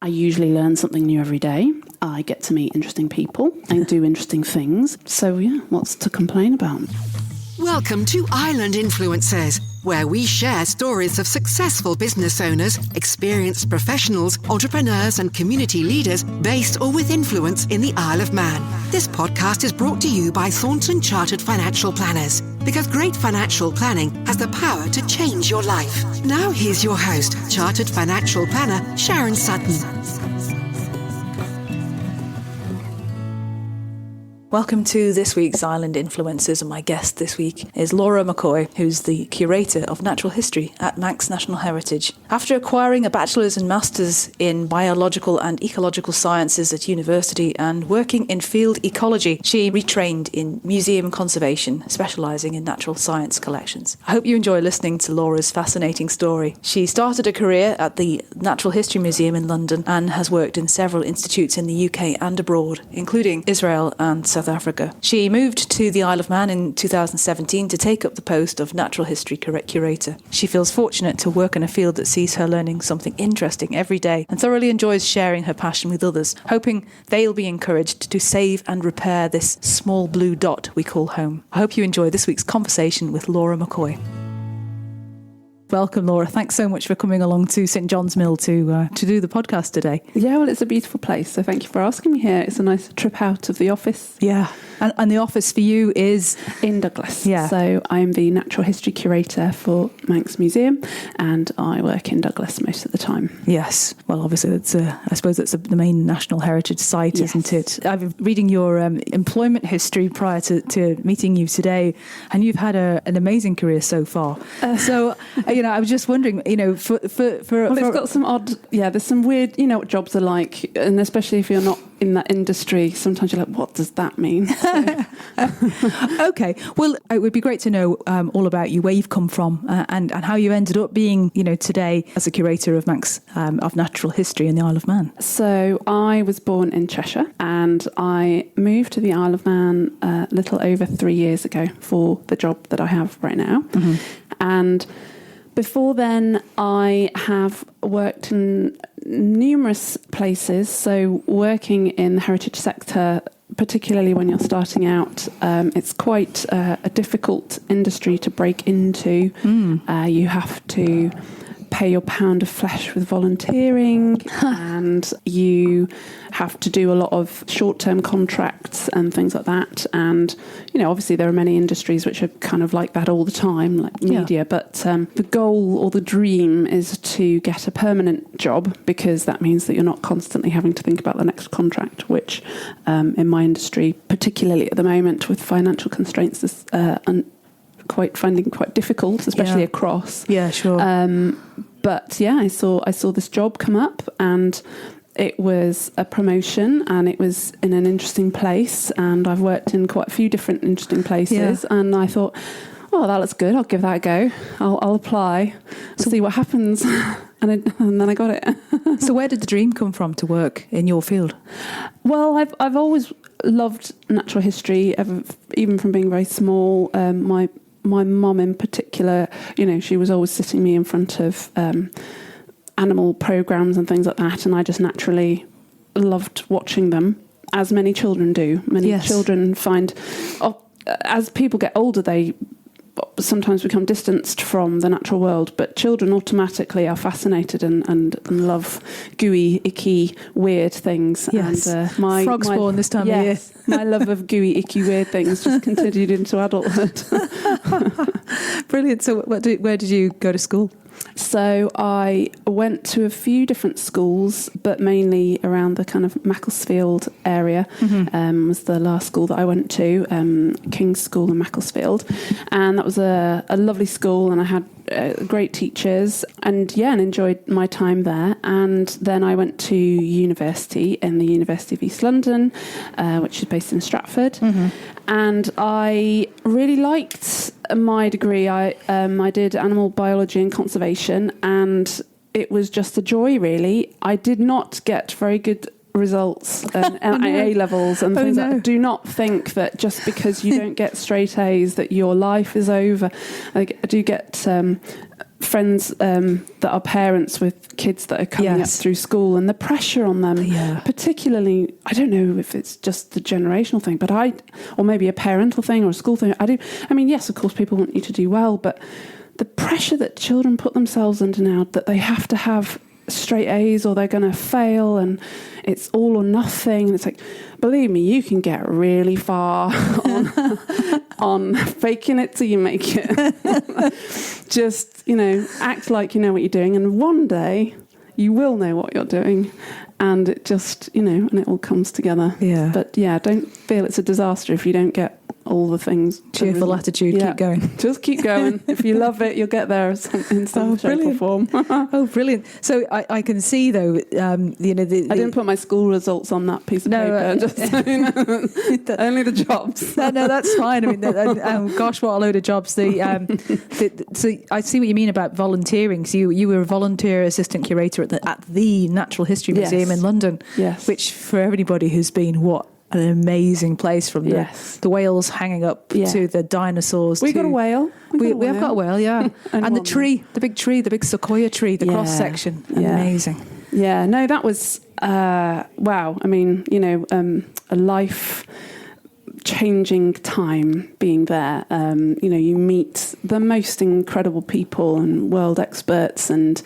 I usually learn something new every day. I get to meet interesting people and do interesting things. So yeah, what's to complain about? Welcome to Island Influencers, where we share stories of successful business owners, experienced professionals, entrepreneurs and community leaders based or with influence in the Isle of Man. This podcast is brought to you by Thornton Chartered Financial Planners, because great financial planning has the power to change your life. Now here's your host, Chartered Financial Planner Sharon Sutton. Welcome to this week's Island Influencers, and my guest this week is Laura McCoy, who's the Curator of Natural History at Manx National Heritage. After acquiring a Bachelors and Masters in Biological and Ecological Sciences at university and working in field ecology, she retrained in museum conservation, specialising in natural science collections. I hope you enjoy listening to Laura's fascinating story. She started a career at the Natural History Museum in London and has worked in several institutes in the UK and abroad, including Israel and South Africa. She moved to the Isle of Man in 2017 to take up the post of Natural History Curator. She feels fortunate to work in a field that sees her learning something interesting every day and thoroughly enjoys sharing her passion with others, hoping they'll be encouraged to save and repair this small blue dot we call home. I hope you enjoy this week's conversation with Laura McCoy. Welcome, Laura. Thanks so much for coming along to St John's Mill to do the podcast today. Yeah, well, it's a beautiful place, so thank you for asking me here. It's a nice trip out of the office. Yeah, and the office for you is? In Douglas. Yeah. So I'm the Natural History Curator for Manx Museum, and I work in Douglas most of the time. Yes. Well, obviously, I suppose that's the main National Heritage Site, yes. Isn't it? I've been reading your employment history prior to meeting you today, and you've had an amazing career so far. I was just wondering, for it's got some odd, there's some weird, what jobs are like, and especially if you're not in that industry, sometimes you're like, what does that mean? Okay, well, it would be great to know all about you, where you've come from, and how you ended up being, today as a curator of Manx of Natural History in the Isle of Man. So I was born in Cheshire, and I moved to the Isle of Man a little over 3 years ago for the job that I have right now. Mm-hmm. And before then, I have worked in numerous places. So working in the heritage sector, particularly when you're starting out, it's quite a difficult industry to break into. You have to pay your pound of flesh with volunteering, and you have to do a lot of short-term contracts and things like that. And, obviously there are many industries which are kind of like that all the time, like media. But the goal or the dream is to get a permanent job, because that means that you're not constantly having to think about the next contract, which in my industry, particularly at the moment with financial constraints, is finding quite difficult, especially across. Yeah, sure. But yeah, I saw this job come up, and it was a promotion, and it was in an interesting place, and I've worked in quite a few different interesting places, and I thought, oh, that looks good, I'll give that a go. I'll apply, see what happens. And then I got it. So where did the dream come from to work in your field? Well, I've always loved natural history, even from being very small. My mum in particular, she was always sitting me in front of animal programs and things like that, and I just naturally loved watching them, as many children do. Many children find, as people get older, they sometimes become distanced from the natural world, but children automatically are fascinated and love gooey, icky, weird things. Yes. And frog spawn this time of year. My love of gooey, icky, weird things just continued into adulthood. Brilliant. So where did you go to school? So I went to a few different schools, but mainly around the kind of Macclesfield area. Mm-hmm. Was the last school that I went to, King's School in Macclesfield. And that was a lovely school, and I had great teachers, and enjoyed my time there. And then I went to university in the University of East London, which is based in Stratford. Mm-hmm. And I really liked my degree. I did animal biology and conservation, and it was just a joy, really. I did not get very good results at A levels and things like that. Do not think that just because you don't get straight A's that your life is over. I do get friends that are parents with kids that are coming up through school, and the pressure on them, particularly, I don't know if it's just the generational thing, but or maybe a parental thing or a school thing. I mean, yes, of course, people want you to do well, but the pressure that children put themselves under now, that they have to have straight A's or they're going to fail, and it's all or nothing. And it's like, believe me, you can get really far on faking it till you make it. Just, act like you know what you're doing, and one day you will know what you're doing, and it just, and it all comes together. Yeah. But don't feel it's a disaster if you don't get all the things. Cheerful attitude, keep going. Just keep going. If you love it, you'll get there in some shape or form. Oh, brilliant. So I can see, though, I didn't put my school results on that piece of paper, just so you know. Only the jobs. No, that's fine. I mean, gosh, what a load of jobs. So I see what you mean about volunteering. So you were a volunteer assistant curator at the Natural History Museum in London, which for everybody who's been, an amazing place, from the whales hanging up to the dinosaurs. We got a whale. We have got a whale, yeah. and the tree, the big sequoia tree, the cross section. Amazing. Yeah, no, that was, wow. I mean, a life changing time being there. You meet the most incredible people and world experts, and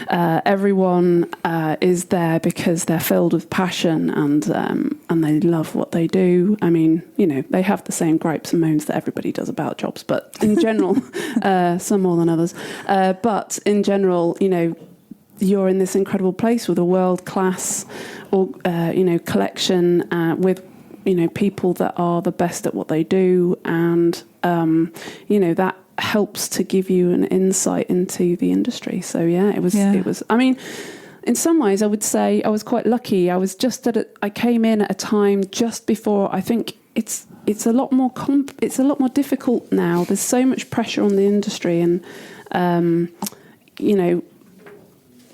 everyone is there because they're filled with passion and they love what they do. I mean, they have the same gripes and moans that everybody does about jobs, but in general, some more than others. But in general, you're in this incredible place with a world-class, collection with people that are the best at what they do, and that helps to give you an insight into the industry. So it was. I mean, in some ways, I would say I was quite lucky. I was just I came in at a time just before. I think it's a lot more difficult now. There's so much pressure on the industry, and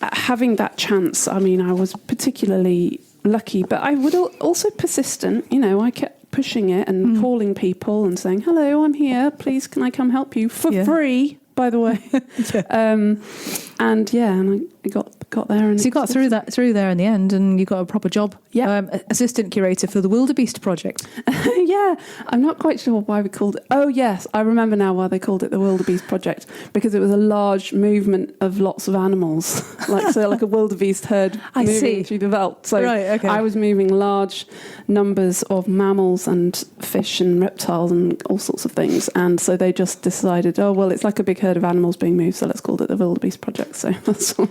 having that chance. I mean, I was particularly lucky, but I would also persistent. I kept pushing it and calling people and saying, "Hello, I'm here. Please, can I come help you for free?" By the way, and I got there, and so you got through there in the end, and you got a proper job. Assistant curator for the Wildebeest project. I'm not quite sure why we called it. Oh yes, I remember now why they called it the Wildebeest project, because it was a large movement of lots of animals, like a wildebeest herd moving through the veldt. So I was moving large numbers of mammals and fish and reptiles and all sorts of things, and so they just decided, oh well, it's like a big herd of animals being moved, so let's call it the Wildebeest project. So that's all.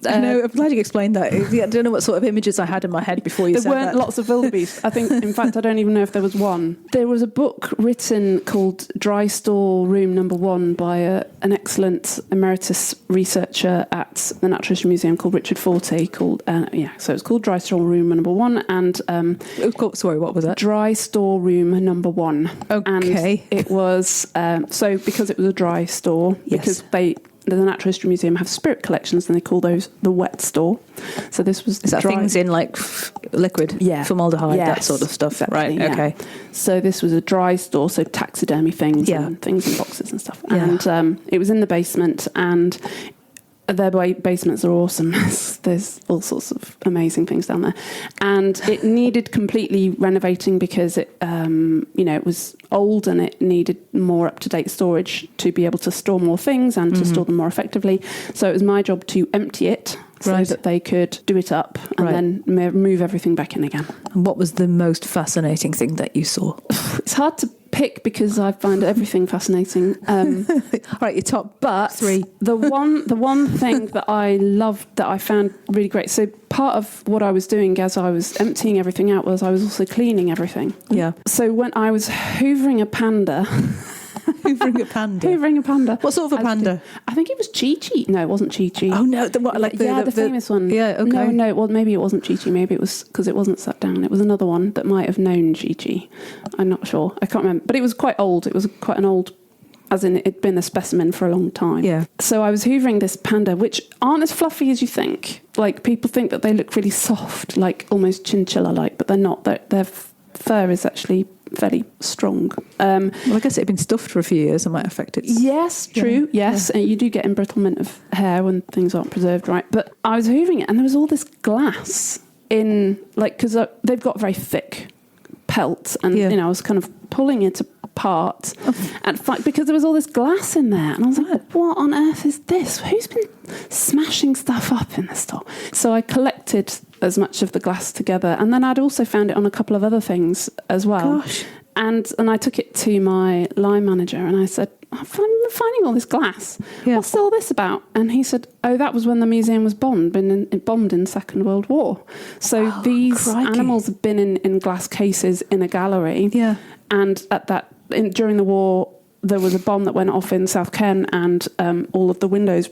No, I'm glad you explained that. I don't know what sort of images I had in my head before you said that. There weren't lots of wildebeest. I think, in fact, I don't even know if there was one. There was a book written called Dry Store Room Number 1 by an excellent emeritus researcher at the Natural History Museum called Richard Fortey. So it's called Dry Store Room Number 1. And sorry, what was that? Dry Store Room Number 1. Okay. And it was because it was a dry store, because the Natural History Museum have spirit collections, and they call those the wet store. So this was things in like liquid, formaldehyde, that sort of stuff, exactly, right? Okay. So this was a dry store, so taxidermy things, and things in boxes and stuff. And it was in the basement, and their basements are awesome. There's all sorts of amazing things down there, and it needed completely renovating because it was old and it needed more up-to-date storage to be able to store more things and to store them more effectively. So it was my job to empty it so that they could do it up and then move everything back in again. And what was the most fascinating thing that you saw? It's hard to pick because I find everything fascinating. All right, your top three. The one thing that I loved, that I found really great. So part of what I was doing as I was emptying everything out was I was also cleaning everything. Yeah. So when I was hoovering a panda. Hoovering a panda. What sort of a panda? I think it was Chi-Chi. No, it wasn't Chi-Chi. Oh no, the famous one. Yeah, okay. No, well, maybe it wasn't Chi-Chi. Maybe it was because it wasn't sat down. It was another one that might have known Chi-Chi. I'm not sure. I can't remember. But it was quite old. It was quite an old, as in it'd been a specimen for a long time. Yeah. So I was hoovering this panda, which aren't as fluffy as you think. Like, people think that they look really soft, like almost chinchilla-like, but they're not. Their fur is actually fairly strong. Well, I guess it had been stuffed for a few years and might affect it. Yes, true. Yeah. Yes, and you do get embrittlement of hair when things aren't preserved right. But I was hoovering it, and there was all this glass in, like, because they've got very thick pelt, and I was kind of pulling it apart because there was all this glass in there, and I was like, what on earth is this? Who's been smashing stuff up in the store? So I collected as much of the glass together, and then I'd also found it on a couple of other things as well. Gosh. And I took it to my line manager, and I said, I'm finding all this glass. Yeah. What's all this about? And he said, oh, that was when the museum was bombed in Second World War. So these animals have been in glass cases in a gallery. Yeah. And during the war, there was a bomb that went off in South Ken, and all of the windows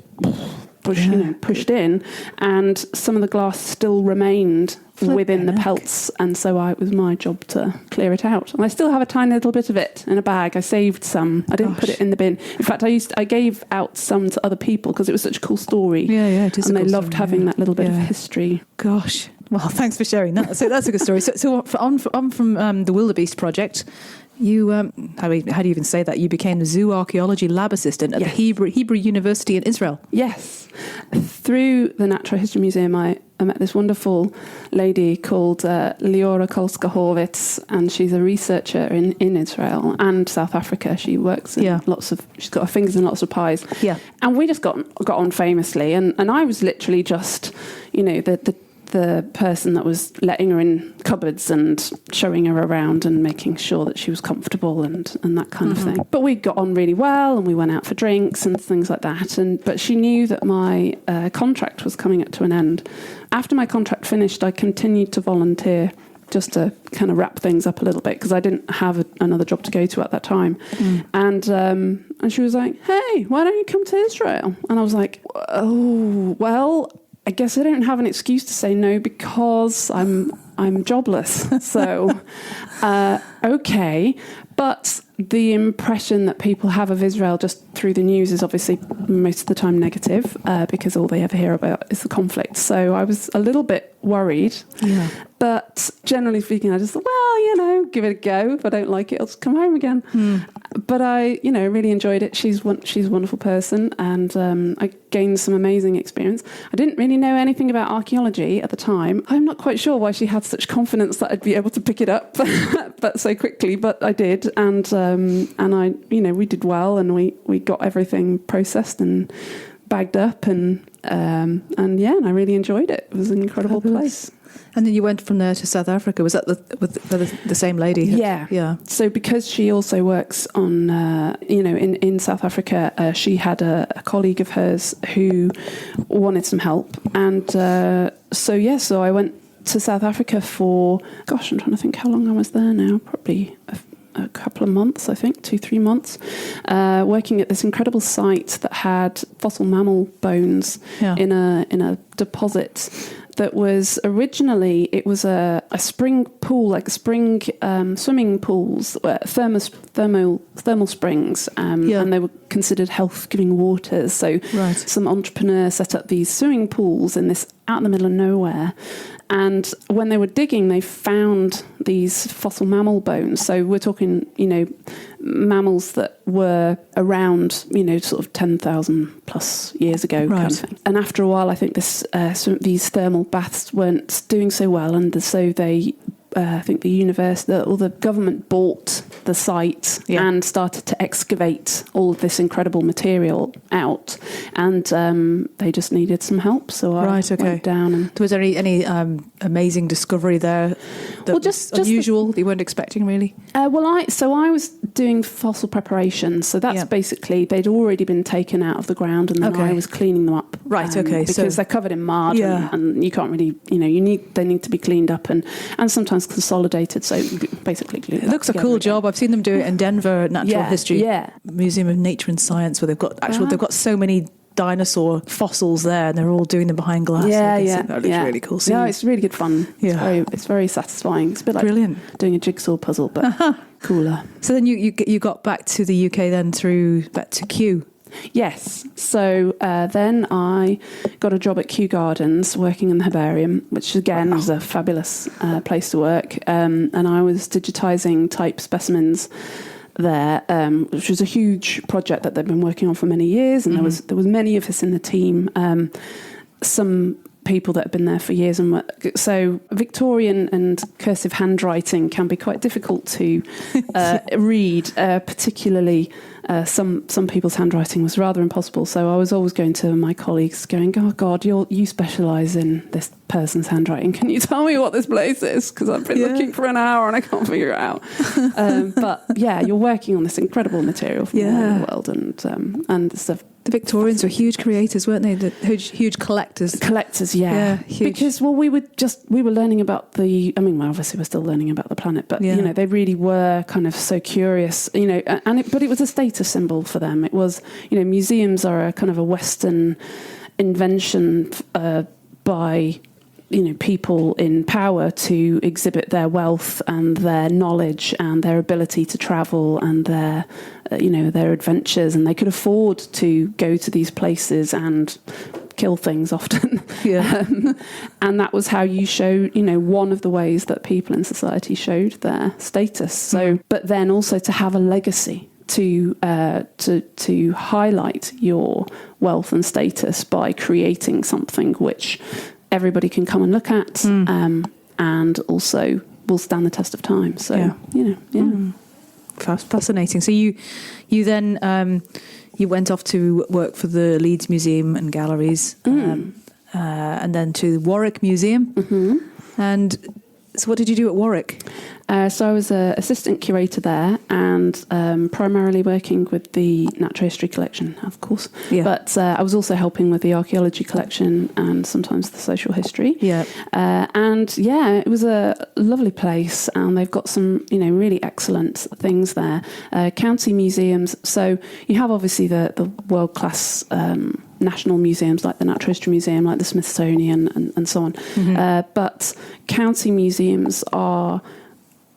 pushed in, and some of the glass still remained within the pelts, and so it was my job to clear it out. And I still have a tiny little bit of it in a bag. I saved some. I didn't put it in the bin. In fact, I gave out some to other people because it was such a cool story. Yeah, it is. And they loved having that little bit of history. Gosh. Well, thanks for sharing that. So that's a good story. So on from the Wildebeest Project, you how do you even say that? You became the zoo archaeology lab assistant at the Hebrew University in Israel. Yes, through the Natural History Museum, I met this wonderful lady called Leora Kolska-Horvitz, and she's a researcher in Israel and South Africa. She works in she's got her fingers in lots of pies. Yeah, and we just got on famously, and I was literally just, the person that was letting her in cupboards and showing her around and making sure that she was comfortable and that kind of thing. But we got on really well, and we went out for drinks and things like that. But she knew that my contract was coming up to an end. After my contract finished, I continued to volunteer just to kind of wrap things up a little bit because I didn't have another job to go to at that time. And she was like, hey, why don't you come to Israel? And I was like, oh, well, I guess I don't have an excuse to say no because I'm jobless. So, okay. But the impression that people have of Israel just through the news is obviously most of the time negative because all they ever hear about is the conflict. So I was a little bit worried. Yeah. But generally speaking, I just thought, well, give it a go. If I don't like it, I'll just come home again. But I, really enjoyed it. She's a wonderful person, and I gained some amazing experience. I didn't really know anything about archaeology at the time. I'm not quite sure why she had such confidence that I'd be able to pick it up but so quickly, but I did. And I, we did well, and we got everything processed and bagged up, and I really enjoyed it. It was an incredible place. And then you went from there to South Africa. Was that the same lady? Yeah. So because she also works on, in South Africa, she had a colleague of hers who wanted some help. And so I went to South Africa for, I'm trying to think how long I was there now, probably a couple of months, I think, 2-3 months, working at this incredible site that had fossil mammal bones in a deposit that was originally, it was a spring pool, like spring swimming pools, thermal springs, and they were considered health-giving waters. So some entrepreneur set up these swimming pools out in the middle of nowhere. And when they were digging, they found these fossil mammal bones. So we're talking, mammals that were around, sort of 10,000 plus years ago kind of thing. And after a while, I think these thermal baths weren't doing so well. And so they, I think the university or the government bought the site and started to excavate all of this incredible material out. And they just needed some help. So I went down. And was there any amazing discovery there that was unusual that you weren't expecting, really? I was doing fossil preparation. So that's basically, they'd already been taken out of the ground, and then I was cleaning them up. Because they're covered in mud and you can't really, they need to be cleaned up and sometimes consolidated. So basically glued. It looks a cool job. I've seen them do it in Denver, Natural History Museum of Nature and Science, where they've got so many dinosaur fossils there, and they're all doing them behind glass. That looks really cool. No, it's really good fun. It's very satisfying. It's a bit like doing a jigsaw puzzle, but cooler. So then you got back to the UK then back to Kew. Yes. So then I got a job at Kew Gardens working in the herbarium, which again was a fabulous place to work. And I was digitising type specimens there, which was a huge project that they've been working on for many years. And there was many of us in the team. Some people that have been there for years, and so Victorian and cursive handwriting can be quite difficult to read, particularly some people's handwriting was rather impossible. So I was always going to my colleagues going, oh God, you specialise in this person's handwriting, can you tell me what this place is, because I've been looking for an hour and I can't figure it out. But yeah, you're working on this incredible material from all over the world, and stuff. The Victorians were huge creators, weren't they? The huge collectors. Collectors, yeah. Huge. Because, we were learning about obviously we're still learning about the planet, but, they really were kind of so curious, but it was a status symbol for them. It was, museums are a kind of a Western invention by people in power to exhibit their wealth and their knowledge and their ability to travel and their adventures, and they could afford to go to these places and kill things often. And that was how you show, one of the ways that people in society showed their status. So, but then also to have a legacy, to highlight your wealth and status by creating something which everybody can come and look at, and also will stand the test of time. So, Fascinating. So you then you went off to work for the Leeds Museum and Galleries, and then to Warwick Museum. And so what did you do at Warwick? So I was an assistant curator there, and primarily working with the Natural History collection, of course. But I was also helping with the archaeology collection and sometimes the social history. It was a lovely place, and they've got some, really excellent things there. County museums. So you have obviously the world-class national museums like the Natural History Museum, like the Smithsonian, and so on. But county museums are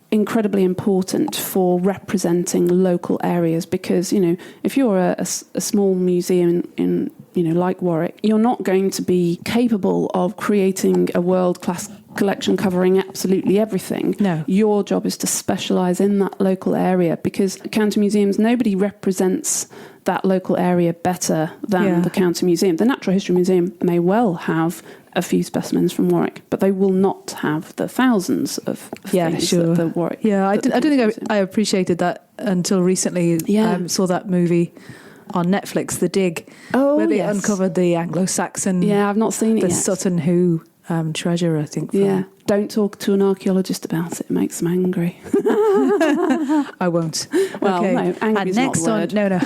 incredibly important for representing local areas, because if you're a small museum in like Warwick, you're not going to be capable of creating a world-class collection covering absolutely everything. No. Your job is to specialise in that local area, because county museums, nobody represents that local area better than the county museum. The Natural History Museum may well have a few specimens from Warwick, but they will not have the thousands of things that the Warwick. I don't think I appreciated that until recently. Saw that movie on Netflix, The Dig, where they uncovered the Anglo-Saxon. Yeah, I've not seen it yet. The Sutton Hoo treasure, I think. Don't talk to an archaeologist about it. It makes them angry. I won't. Well, okay. No, angry is next not the word. No.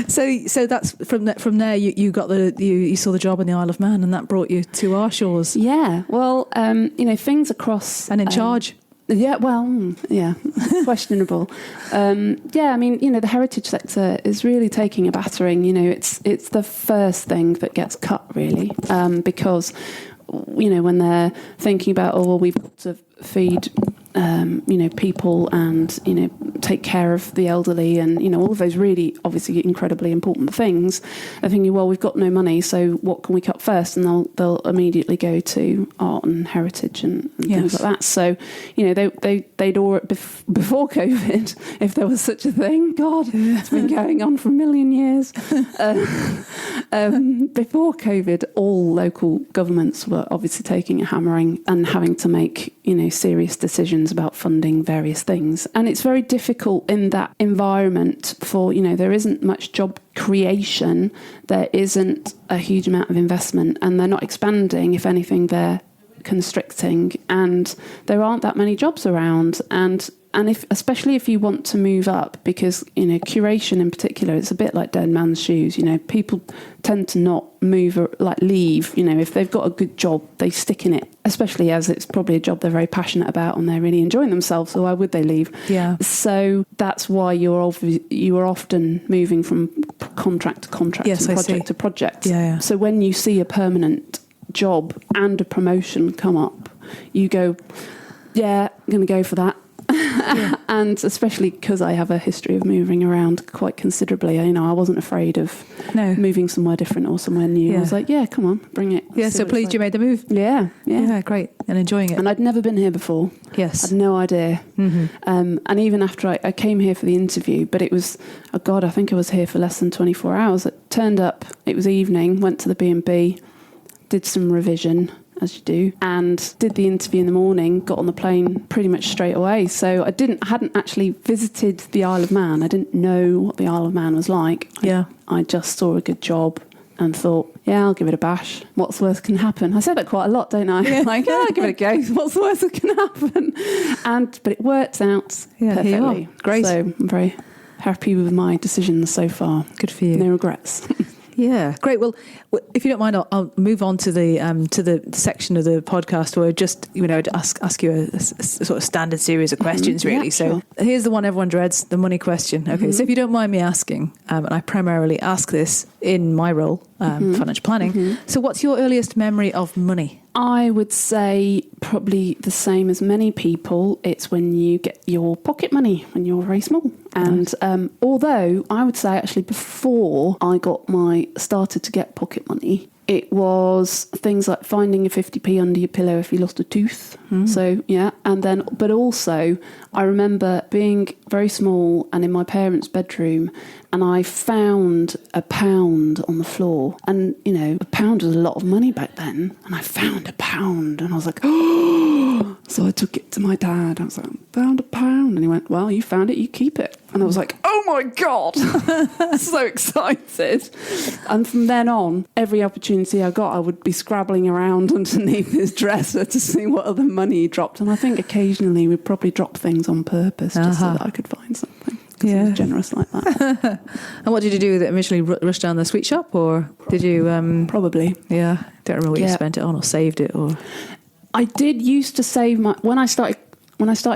So that's from there. You got you saw the job in the Isle of Man, and that brought you to our shores. Yeah. Well, things across and in charge. Yeah, well, questionable. The heritage sector is really taking a battering. It's the first thing that gets cut, really, because when they're thinking about, we've got to feed people and take care of the elderly and all of those really obviously incredibly important things, they're thinking, we've got no money, so what can we cut first? And they'll immediately go to art and heritage and things like that. So they'd already, before COVID, if there was such a thing, God, it's been going on for a million years. Before COVID, all local governments were obviously taking a hammering and having to make serious decisions about funding various things. And it's very difficult in that environment for, there isn't much job creation, there isn't a huge amount of investment, and they're not expanding. If anything, they're constricting, and there aren't that many jobs around. And especially if you want to move up, because, curation in particular, it's a bit like dead man's shoes. People tend to not move or leave. If they've got a good job, they stick in it, especially as it's probably a job they're very passionate about and they're really enjoying themselves. So why would they leave? Yeah. So that's why you are often moving from contract to contract and project to project. Yeah. So when you see a permanent job and a promotion come up, you go, I'm going to go for that. And especially because I have a history of moving around quite considerably. I wasn't afraid of moving somewhere different or somewhere new. I was like, yeah, come on, bring it. Yeah, so pleased you made the move. Yeah. Yeah, great. And enjoying it. And I'd never been here before. Yes. I had no idea. And even after I came here for the interview, but it was, oh God, I think I was here for less than 24 hours. It turned up, it was evening, went to the B&B, did some revision, as you do, and did the interview in the morning, got on the plane pretty much straight away. So I hadn't actually visited the Isle of Man. I didn't know what the Isle of Man was like. Yeah. I just saw a good job and thought, yeah, I'll give it a bash. What's the worst can happen? I say that quite a lot, don't I? Yeah. Like, yeah, I'll give it a go. What's the worst that can happen? But it worked out perfectly. Here you are. Great. So I'm very happy with my decisions so far. Good for you. No regrets. Yeah, great. Well, if you don't mind, I'll move on to the section of the podcast where just ask you a sort of standard series of questions, really. Yeah, so sure. Here's the one everyone dreads: the money question. Okay, so if you don't mind me asking, and I primarily ask this in my role, financial planning. So, what's your earliest memory of money? I would say probably the same as many people. It's when you get your pocket money when you're very small. And although I would say actually before I started to get pocket money, it was things like finding a 50p under your pillow if you lost a tooth. So, yeah. And then, but also I remember being very small and in my parents' bedroom, and I found £1 on the floor. And, £1 was a lot of money back then. And I found £1 and I was like, oh! So I took it to my dad. I was like, found £1. And he went, well, you found it, you keep it. And I was like, oh my God, so excited. And from then on, every opportunity I got, I would be scrabbling around underneath his dresser to see what other money he dropped. And I think occasionally we'd probably drop things on purpose just so that I could find something. Because he was generous like that. And what did you do with it? Initially rush down the sweet shop, or did you... Probably. Yeah. Don't remember what you spent it on or saved it, or... I did used to save when I started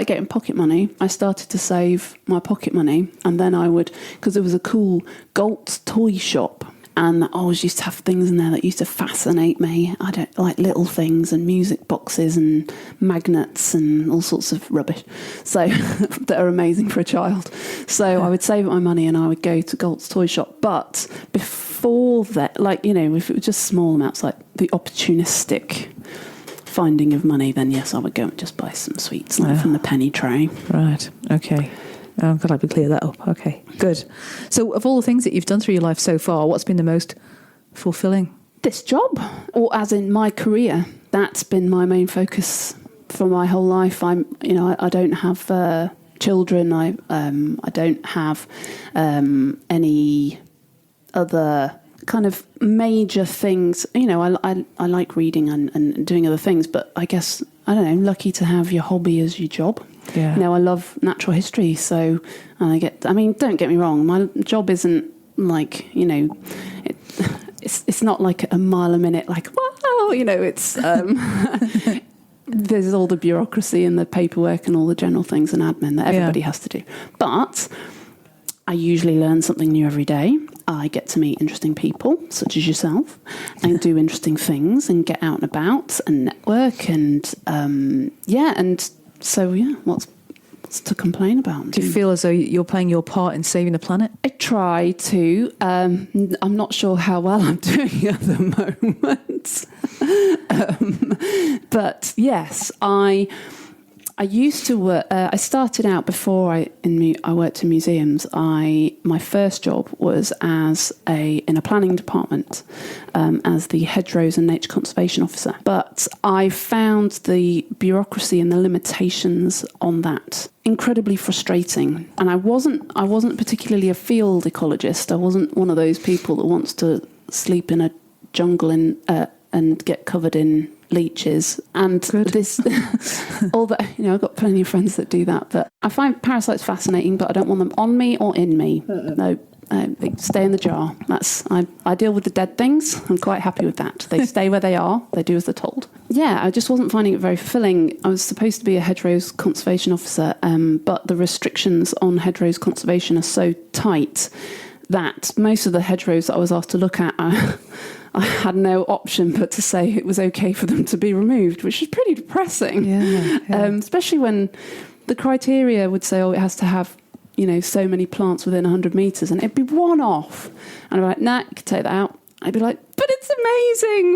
getting pocket money, I started to save my pocket money, and then I would, because there was a cool Galt's toy shop, and I always used to have things in there that used to fascinate me. I don't like little things and music boxes and magnets and all sorts of rubbish, so that are amazing for a child. So I would save my money and I would go to Galt's toy shop. But before that, if it was just small amounts, like the opportunistic finding of money, then yes, I would go and just buy some sweets from the penny tray. Right. Okay. I'm glad we cleared that up. Okay. Good. So, of all the things that you've done through your life so far, what's been the most fulfilling? This job, or as in my career, that's been my main focus for my whole life. I don't have children. I don't have any other kind of major things. I like reading and doing other things, but I guess, I don't know, lucky to have your hobby as your job. Yeah. I love natural history, so don't get me wrong, my job isn't like, it's not like a mile a minute, like, wow, it's, there's all the bureaucracy and the paperwork and all the general things and admin that everybody has to do. But I usually learn something new every day. I get to meet interesting people, such as yourself, and do interesting things and get out and about and network and, what's to complain about? Do you feel as though you're playing your part in saving the planet? I try to. I'm not sure how well I'm doing at the moment. But yes, I used to work. I started out before I worked in museums. My first job was in a planning department as the hedgerows and nature conservation officer. But I found the bureaucracy and the limitations on that incredibly frustrating. And I wasn't particularly a field ecologist. I wasn't one of those people that wants to sleep in a jungle and get covered in leeches and this all that. I've got plenty of friends that do that, but I find parasites fascinating, but I don't want them on me or in me. No, they stay in the jar. I deal with the dead things. I'm quite happy with that. They stay where they are. They do as they're told. Yeah, I just wasn't finding it very fulfilling. I was supposed to be a hedgerows conservation officer, but the restrictions on hedgerows conservation are so tight that most of the hedgerows that I was asked to look at, I had no option but to say it was okay for them to be removed, which is pretty depressing. Yeah. Especially when the criteria would say, it has to have, so many plants within 100 metres, and it'd be one off. And I'm like, nah, you can take that out. I'd be like, but it's amazing.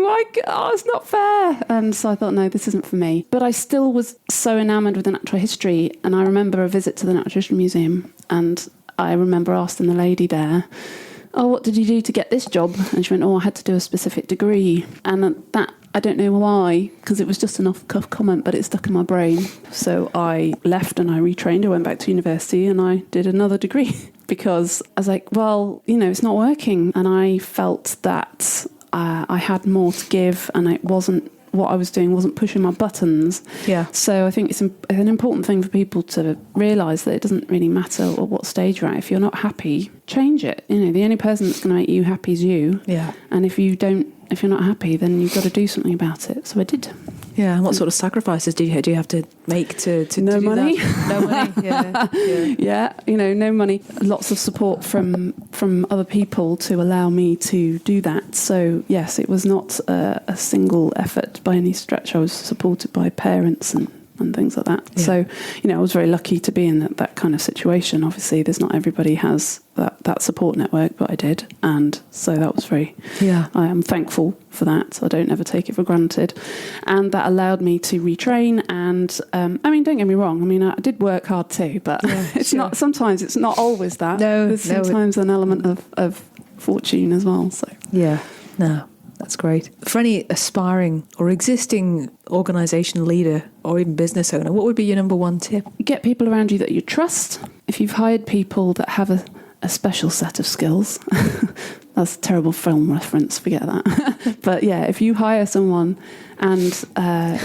It's not fair. And so I thought, no, this isn't for me. But I still was so enamoured with the natural history. And I remember a visit to the Natural History Museum. And I remember asking the lady there, what did you do to get this job? And she went, I had to do a specific degree. And that, I don't know why, because it was just an off-the-cuff comment, but it stuck in my brain. So I left and I retrained. I went back to university and I did another degree because I was like, it's not working. And I felt that I had more to give, and it wasn't, what I was doing wasn't pushing my buttons. Yeah. So I think it's an important thing for people to realise that it doesn't really matter at what stage you're at. If you're not happy, change it. The only person that's going to make you happy is you. Yeah. And if you're not happy, then you've got to do something about it. So I did. Yeah. And what sort of sacrifices do you have to make to no do money? That? No money. Yeah. Yeah. No money. Lots of support from other people to allow me to do that. So yes, it was not a single effort by any stretch. I was supported by parents and things like that. Yeah. So, I was very lucky to be in that kind of situation. Obviously, there's not everybody has that support network, but I did. And so that was I am thankful for that. So I don't ever take it for granted. And that allowed me to retrain. And, don't get me wrong. I did work hard too, but sometimes it's not always that. No, there's sometimes an element of fortune as well. So yeah, no. That's great. For any aspiring or existing organisation leader or even business owner, what would be your number one tip? Get people around you that you trust. If you've hired people that have a special set of skills, that's a terrible film reference, forget that. But yeah, if you hire someone and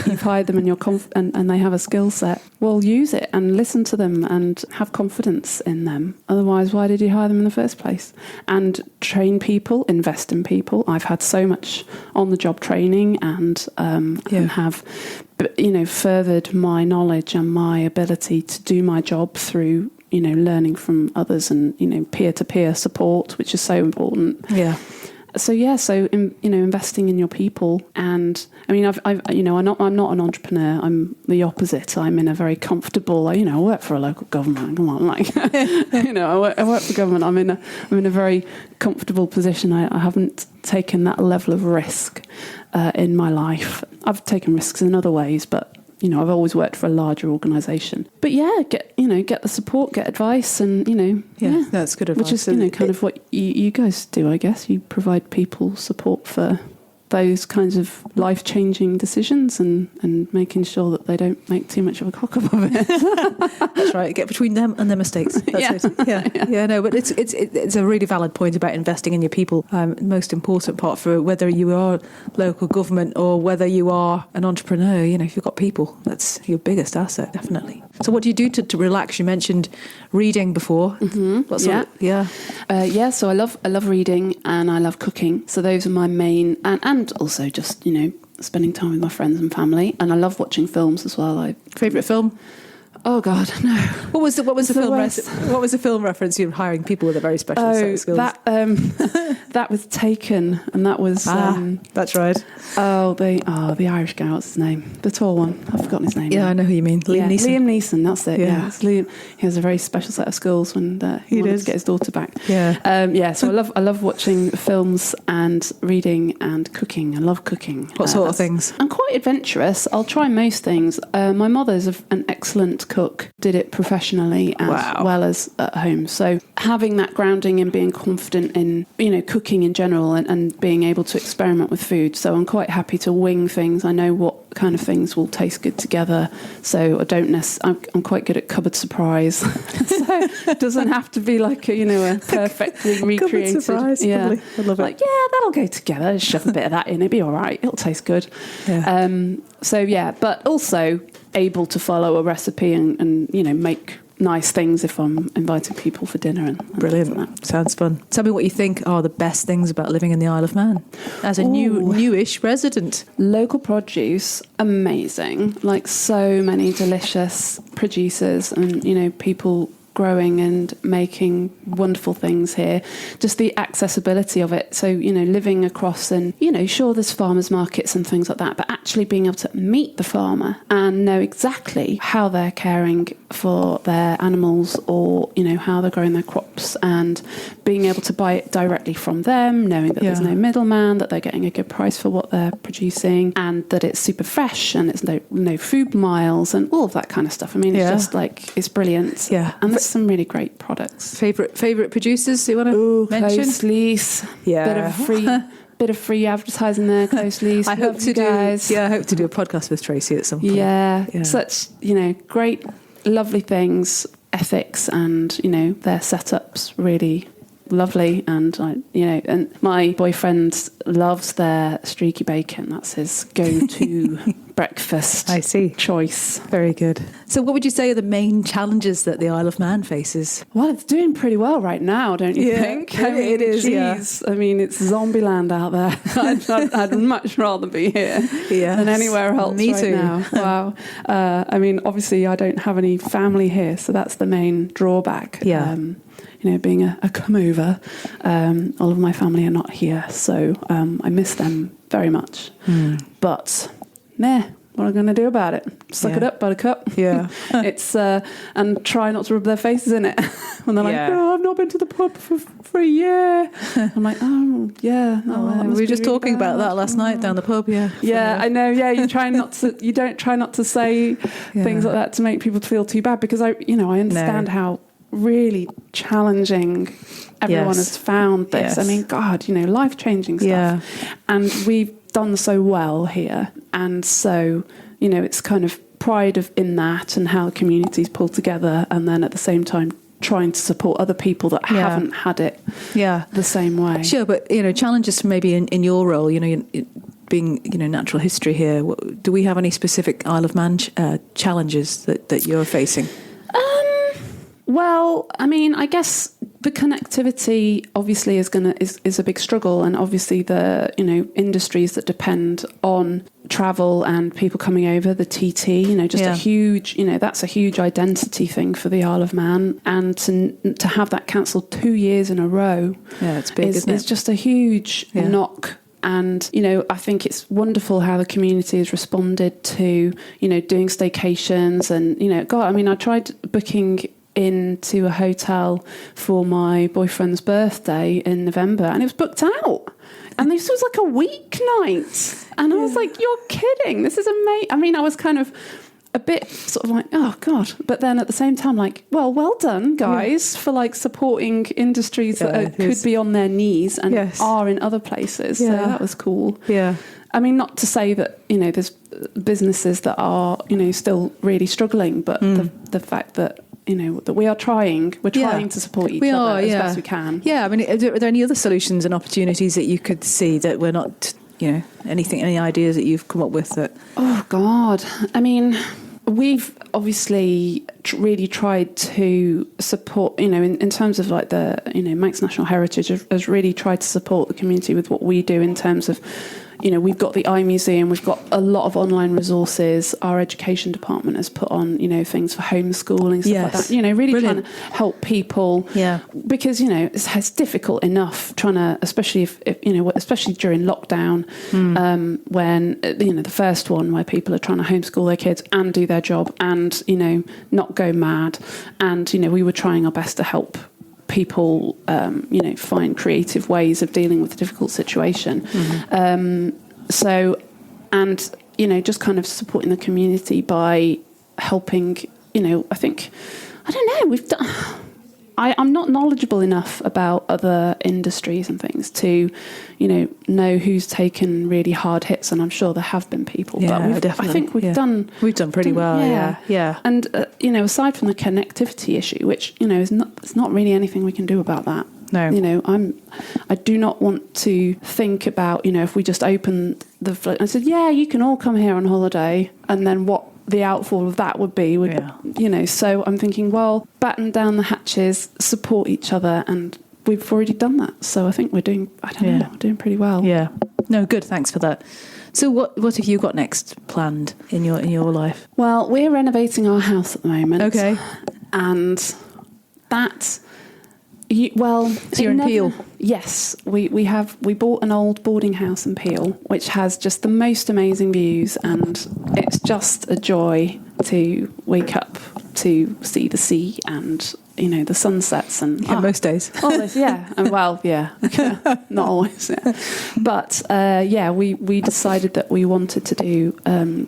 you've hired them and you're and they have a skill set, well, use it and listen to them and have confidence in them. Otherwise, why did you hire them in the first place? And train people, invest in people. I've had so much on-the-job training and have, furthered my knowledge and my ability to do my job through learning from others and, peer-to-peer support, which is so important. Yeah. So investing in your people. And I'm not an entrepreneur. I'm the opposite. I'm in a very comfortable, I work for a local government. Come on, I work for government. I'm in a very comfortable position. I haven't taken that level of risk in my life. I've taken risks in other ways, but I've always worked for a larger organisation. But get the support, get advice, and that's good advice. Which is kind of what you guys do, I guess. You provide people support for those kinds of life-changing decisions and making sure that they don't make too much of a cock up of it. That's right. Get between them and their mistakes. That's it. Yeah. No, but it's a really valid point about investing in your people. Most important part for whether you are local government or whether you are an entrepreneur, if you've got people, that's your biggest asset, definitely. So what do you do to relax? You mentioned reading before. Mm-hmm. So I love reading and I love cooking. So those are my main, and also just, spending time with my friends and family. And I love watching films as well. Favourite film? Oh God, no. What was the film reference? You're hiring people with a very special set of skills. That was Taken, and that was that's right. The Irish guy. What's his name? The tall one. I've forgotten his name. Yeah, I know who you mean. Liam Neeson. Liam Neeson. That's it. Yeah. Liam. He has a very special set of skills when he wanted to get his daughter back. Yeah. So I love watching films and reading and cooking. I love cooking. What sort of things? I'm quite adventurous. I'll try most things. My mother's an excellent cook, did it professionally as well as at home. So having that grounding and being confident in, cooking in general and being able to experiment with food. So I'm quite happy to wing things. I know what kind of things will taste good together. So I'm quite good at cupboard surprise. So it doesn't have to be like a perfectly recreated. Cupboard surprise, probably. I love it. That'll go together. Just shove a bit of that in. It'll be all right. It'll taste good. Yeah. But also able to follow a recipe and make nice things if I'm inviting people for dinner and brilliant. Like that. Sounds fun. Tell me what you think are the best things about living in the Isle of Man as a newish resident. Local produce, amazing. Like so many delicious producers and people growing and making wonderful things here. Just the accessibility of it. So, living across and, sure, there's farmers markets and things like that, but actually being able to meet the farmer and know exactly how they're caring for their animals or, how they're growing their crops, and being able to buy it directly from them, knowing that there's no middleman, that they're getting a good price for what they're producing, and that it's super fresh and it's no food miles and all of that kind of stuff. I mean, it's just like, it's brilliant. Yeah. And there's some really great products. Favourite producers you want to mention? Close Lease. Yeah. Bit of free advertising there, Close Lease. I hope to do a podcast with Tracy at some point. Yeah. Such, great, lovely things, ethics, and, their setups really lovely. And, and my boyfriend loves their streaky bacon. That's his go-to breakfast choice. Very good. So what would you say are the main challenges that the Isle of Man faces? Well, it's doing pretty well right now, don't you think? I mean, it is, geez. I mean, it's zombie land out there. I'd much rather be here than anywhere else now. Wow. I mean, obviously, I don't have any family here, so that's the main drawback. Yeah. Being a come-over, all of my family are not here, so I miss them very much. But, what am I going to do about it? Suck it up, buttercup. Yeah. It's and try not to rub their faces in it. When they're like, I've not been to the pub for a year. I'm like, we were just talking about that last night down the pub, Yeah, I know, you don't try not to say things like that to make people feel too bad, because I understand how really challenging everyone has found this. I mean, God, life-changing stuff. And we've done so well here. And so, it's kind of pride in that and how the communities pull together, and then at the same time trying to support other people that haven't had it the same way. Sure, but, challenges maybe in your role, being, natural history here, do we have any specific Isle of Man challenges that you're facing? Well, I mean, I guess the connectivity obviously is a big struggle, and obviously the industries that depend on travel and people coming over, the TT, a huge, that's a huge identity thing for the Isle of Man, and to have that cancelled 2 years in a row, it's big, isn't it? It's just a huge knock. And, I think it's wonderful how the community has responded to, doing staycations and, God, I mean, I tried booking into a hotel for my boyfriend's birthday in November, and it was booked out. And this was like a weeknight. And I was like, you're kidding. This is amazing. I mean, I was kind of a bit sort of like, oh, God. But then at the same time, like, well done, guys, for like supporting industries that could be on their knees and are in other places. So that was cool. Yeah. I mean, not to say that, there's businesses that are, still really struggling, but the fact that, that we're trying to support each other as best we can. Yeah, I mean, are there any other solutions and opportunities that you could see that we're not, any ideas that you've come up with that? Oh, God. I mean, we've obviously really tried to support, in terms of like the, Manx National Heritage has really tried to support the community with what we do in terms of, we've got the iMuseum, we've got a lot of online resources. Our education department has put on, things for homeschooling, stuff like that. Really trying to help people. Yeah. Because, it's difficult enough trying to, especially especially during lockdown, when, the first one where people are trying to homeschool their kids and do their job and, not go mad. And, we were trying our best to help people, find creative ways of dealing with a difficult situation. So, and, just kind of supporting the community by helping, I think, I don't know, we've done... I'm not knowledgeable enough about other industries and things to, know who's taken really hard hits, and I'm sure there have been people. Yeah, but definitely. I think we've done pretty well. Yeah. And aside from the connectivity issue, which it's not really anything we can do about that. No. I do not want to think about if we just open the float and said, you can all come here on holiday, and then what the outfall of that would be, so I'm thinking, well, batten down the hatches, support each other, and we've already done that. So I think we're doing we're doing pretty well. Yeah. No, good. Thanks for that. So what have you got next planned in your life? Well, we're renovating our house at the moment. Okay. And that. So you're in Peel? Yes, we bought an old boarding house in Peel, which has just the most amazing views, and it's just a joy to wake up to see the sea and the sunsets and most days. Always, yeah, and not always, yeah. But we decided that we wanted to do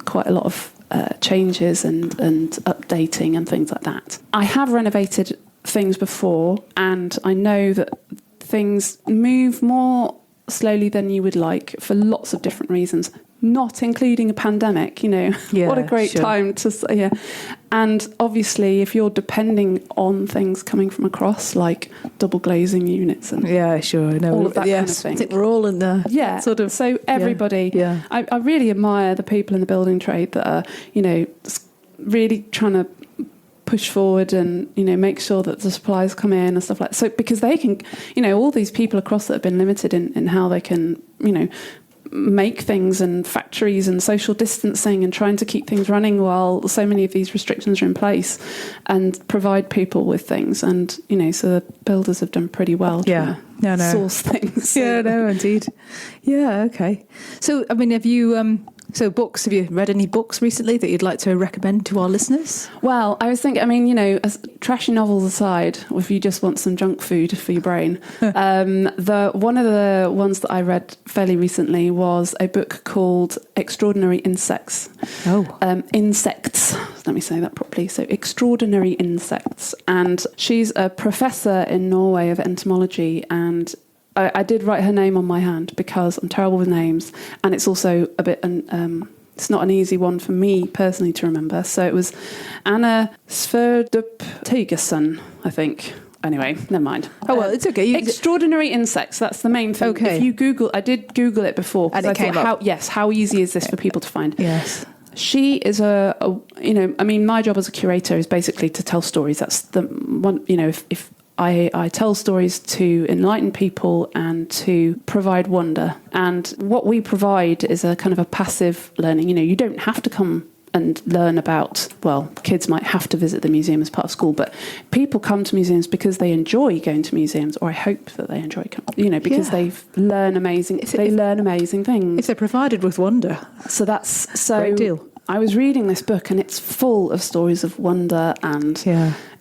quite a lot of changes and updating and things like that. I have renovated things before, and I know that things move more slowly than you would like for lots of different reasons, not including a pandemic. What a great time to say. And obviously, if you're depending on things coming from across, like double glazing units and all of that kind of thing. I think we're all in there. Yeah, sort of. So everybody, I really admire the people in the building trade that are, really trying to push forward and make sure that the supplies come in and stuff like that. So because they can, all these people across that have been limited in how they can make things, and factories and social distancing and trying to keep things running while so many of these restrictions are in place, and provide people with things. And so the builders have done pretty well to source things. Indeed. Yeah, okay. So have you books, have you read any books recently that you'd like to recommend to our listeners? Well, I was thinking, as trashy novels aside, if you just want some junk food for your brain, one of the ones that I read fairly recently was a book called Extraordinary Insects. Insects. Let me say that properly. So Extraordinary Insects. And she's a professor in Norway of entomology, and I did write her name on my hand because I'm terrible with names, and it's also a bit, it's not an easy one for me personally to remember. So it was Anna Sverdrup-Tegersen, I think. Anyway, never mind. It's okay. Extraordinary Insects, that's the main thing. Okay. If you Google, I did Google it before. And it came up. How easy is this for people to find? Yes. She is my job as a curator is basically to tell stories. That's the one, if I tell stories to enlighten people and to provide wonder. And what we provide is a kind of a passive learning. You don't have to come and learn about, kids might have to visit the museum as part of school, but people come to museums because they enjoy going to museums, or I hope that they enjoy because they learn amazing things. If they're provided with wonder. So that's so great deal. I was reading this book, and it's full of stories of wonder and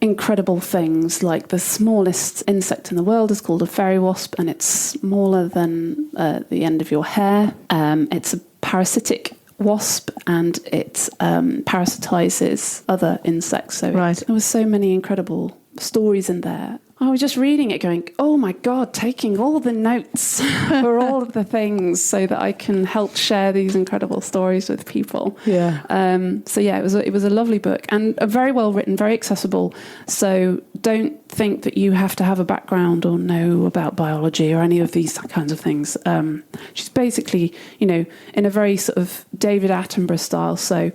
incredible things. Like the smallest insect in the world is called a fairy wasp, and it's smaller than the end of your hair. It's a parasitic wasp, and it parasitizes other insects. So there was so many incredible stories in there. I was just reading it going, oh my God, taking all the notes for all of the things so that I can help share these incredible stories with people. Yeah. It was a lovely book, and very well written, very accessible. So don't think that you have to have a background or know about biology or any of these kinds of things. She's basically, in a very sort of David Attenborough style. So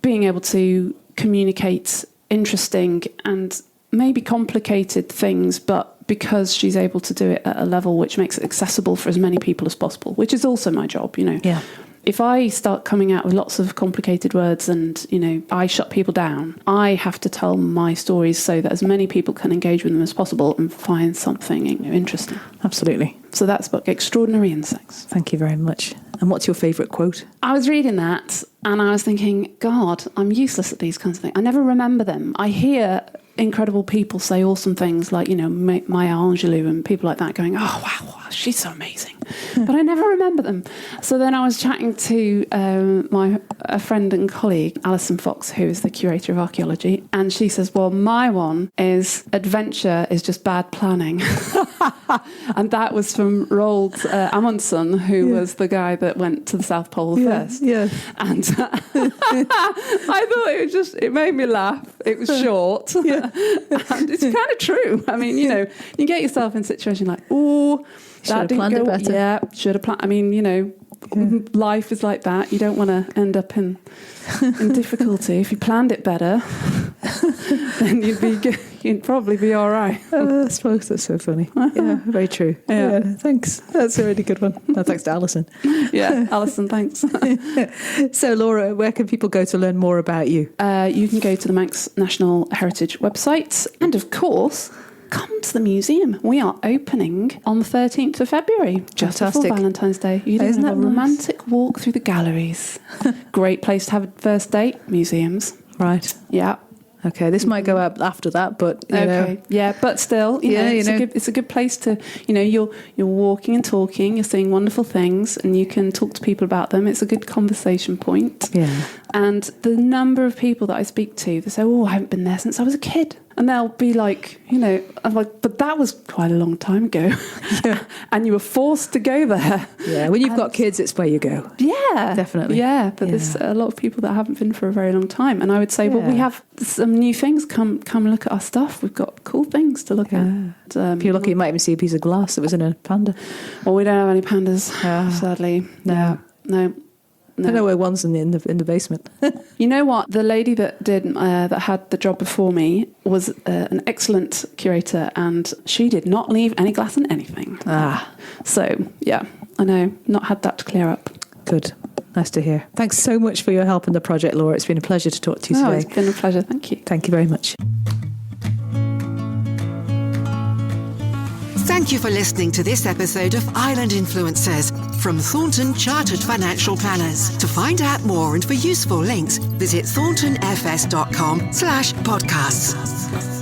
being able to communicate interesting and maybe complicated things, but because she's able to do it at a level which makes it accessible for as many people as possible, which is also my job, Yeah. If I start coming out with lots of complicated words and, I shut people down, I have to tell my stories so that as many people can engage with them as possible and find something interesting. Absolutely. So that's book, Extraordinary Insects. Thank you very much. And what's your favourite quote? I was reading that and I was thinking, God, I'm useless at these kinds of things. I never remember them. I hear incredible people say awesome things like, Maya Angelou and people like that going, oh, wow, she's so amazing. But I never remember them. So then I was chatting to a friend and colleague, Alison Fox, who is the curator of archaeology. And she says, well, my one is adventure is just bad planning. And that was from Roald Amundsen, who was the guy that went to the South Pole first. Yeah. And I thought it made me laugh. It was short. And it's kind of true. I mean, you get yourself in a situation like, oh, that didn't go better. Yeah, should have planned. I mean, life is like that. You don't want to end up in difficulty. If you planned it better, then you'd be good. you'd probably be all right. I suppose that's so funny. Yeah, very true. Yeah. Thanks. That's a really good one. No, thanks to Alison. Yeah, Alison, thanks. So, Laura, where can people go to learn more about you? You can go to the Manx National Heritage website. And of course, come to the museum. We are opening on the 13th of February, just Fantastic. before Valentine's Day. You can Isn't have a that nice? romantic walk through the galleries. Great place to have a first date, museums. Right. Yeah. Okay, this might go out after that, but you know. Yeah, but still, you know, it's a good place to, you know, you're walking and talking, you're seeing wonderful things, and you can talk to people about them. It's a good conversation point. Yeah. And the number of people that I speak to, they say, "Oh, I haven't been there since I was a kid," and they'll be like, you know, I'm like, "But that was quite a long time ago," and you were forced to go there. Yeah, when you've got kids, it's where you go. Yeah, Definitely. Yeah, but there's a lot of people that haven't been for a very long time, and I would say, well, we have some new things. Come look at our stuff. We've got cool things to look at. If you're lucky, you might even see a piece of glass that was in a panda. Well, we don't have any pandas, sadly. No. I know where one's in the basement. You know what? The lady that had the job before me was an excellent curator, and she did not leave any glass in anything. So yeah, I know, not had that to clear up. Good. Nice to hear. Thanks so much for your help in the project, Laura. It's been a pleasure to talk to you today. It's been a pleasure. Thank you. Thank you very much. Thank you for listening to this episode of Island Influencers from Thornton Chartered Financial Planners. To find out more and for useful links, visit thorntonfs.com/podcasts.